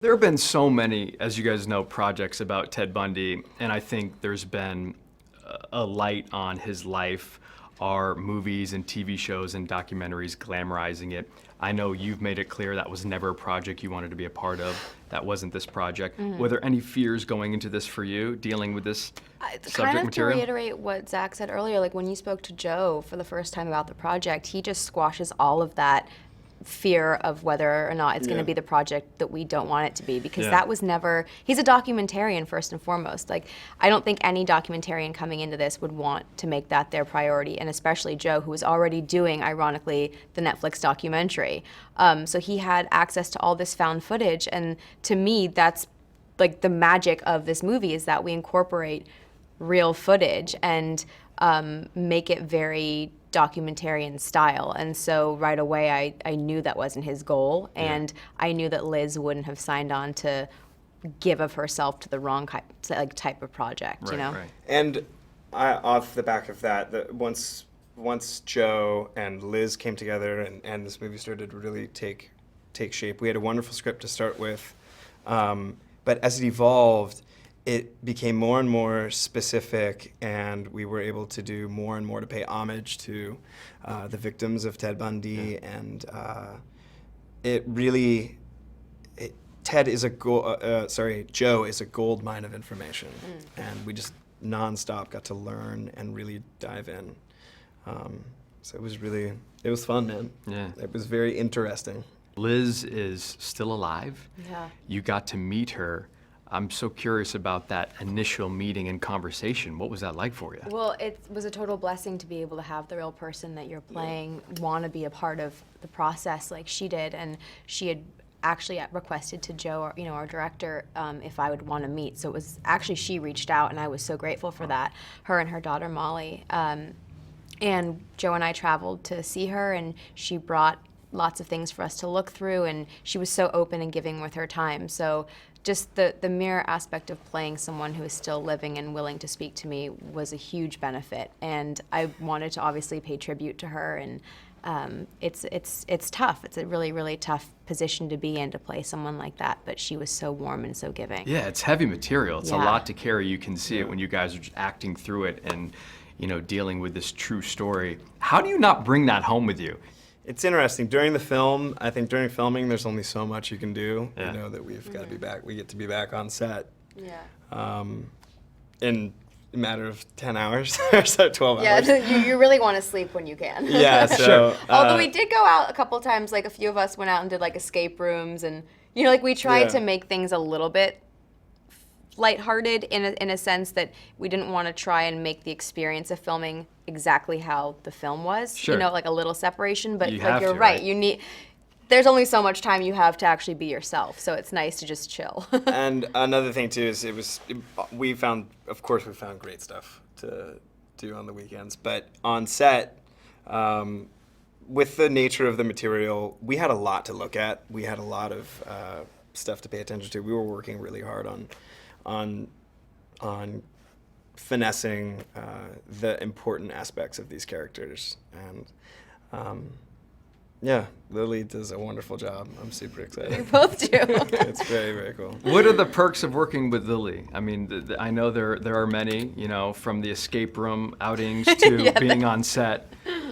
There have been so many, as you guys know, projects about Ted Bundy, and I think there's been a light on his life, are movies and TV shows and documentaries glamorizing it. I know you've made it clear that was never a project you wanted to be a part of. That wasn't this project. Were there any fears going into this for you, dealing with this subject material? To reiterate what Zach said earlier, like when you spoke to Joe for the first time about the project, he just squashes all of that fear of whether or not it's going to be the project that we don't want it to be, because that was never, he's a documentarian first and foremost. Like, I don't think any documentarian coming into this would want to make that their priority, and especially Joe, who was already doing, ironically, the Netflix documentary. So he had access to all this found footage, and to me, that's like the magic of this movie, is that we incorporate real footage and make it very documentarian style. And so right away I knew that wasn't his goal, and I knew that Liz wouldn't have signed on to give of herself to the wrong type of project, you know? Right. And off the back of that, once Joe and Liz came together and this movie started to really take shape, we had a wonderful script to start with, but as it evolved, it became more and more specific, and we were able to do more and more to pay homage to the victims of Ted Bundy, and it really, Joe is a gold mine of information, and we just nonstop got to learn and really dive in. So it was fun, man. Yeah. It was very interesting. Liz is still alive. Yeah. You got to meet her. I'm so curious about that initial meeting and conversation. What was that like for you? Well, it was a total blessing to be able to have the real person that you're playing want to be a part of the process like she did, and she had actually requested to Joe, our director, if I would want to meet. So it was actually, she reached out, and I was so grateful for that, her and her daughter Molly. And Joe and I traveled to see her, and she brought lots of things for us to look through, and she was so open and giving with her time. So just the mere aspect of playing someone who is still living and willing to speak to me was a huge benefit. And I wanted to obviously pay tribute to her, and it's tough. It's a really, really tough position to be in, to play someone like that, but she was so warm and so giving. Yeah, it's heavy material. It's a Yeah. lot to carry. You can see it when you guys are just acting through it and, dealing with this true story. How do you not bring that home with you? It's interesting. During the film, I think during filming, there's only so much you can do. Yeah. That we've got to be back. We get to be back on set. Yeah. In a matter of 10 hours or so, 12 Yeah, hours. you really want to sleep when you can. Yeah, so. Although we did go out a couple times, like a few of us went out and did like escape rooms, and we tried to make things a little bit lighthearted in a sense that we didn't want to try and make the experience of filming exactly how the film was. Sure. Like a little separation, but You have you're to, right. right? There's only so much time you have to actually be yourself, so it's nice to just chill. And another thing too is we found great stuff to do on the weekends, but on set, with the nature of the material, we had a lot to look at. We had a lot of stuff to pay attention to. We were working really hard on finessing the important aspects of these characters, and Lily does a wonderful job. I'm super excited. You both do. It's very, very cool. What are the perks of working with Lily? I mean, I know there are many, from the escape room outings to being on set.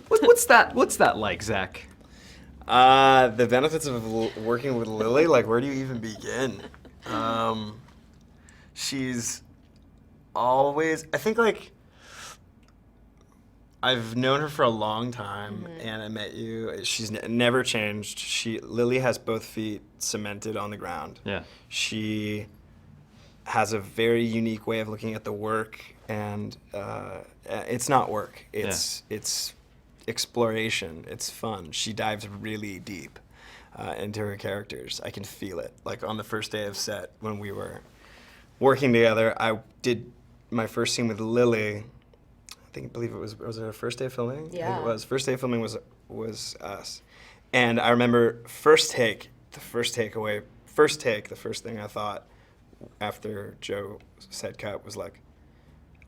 What's that like, Zach? The benefits of working with Lily, like, where do you even begin? She's always, I think, like, I've known her for a long time, and I met you. She's never changed. Lily has both feet cemented on the ground. Yeah. She has a very unique way of looking at the work, and it's not work. It's exploration. It's fun. She dives really deep into her characters. I can feel it. Like on the first day of set when we were working together, I did my first scene with Lily. I believe it was it our first day of filming? Yeah. I think it was. First day of filming was us. And I remember the first take, the first thing I thought after Joe said cut was like,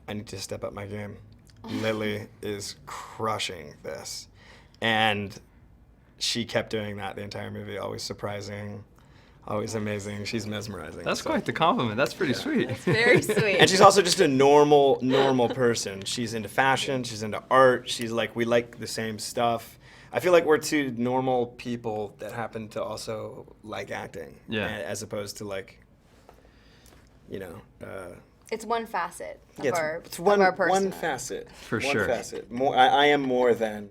I need to step up my game. Lily is crushing this. And she kept doing that the entire movie, always surprising always amazing. She's mesmerizing. That's so. quite the compliment. That's pretty sweet. Very sweet. And she's also just a normal person. She's into fashion. She's into art. She's like, we like the same stuff. I feel like we're two normal people that happen to also like acting. Yeah. As opposed to like, you know. It's one facet of Yeah, our it's of our person. one facet. For one sure. Facet. More, I am more than.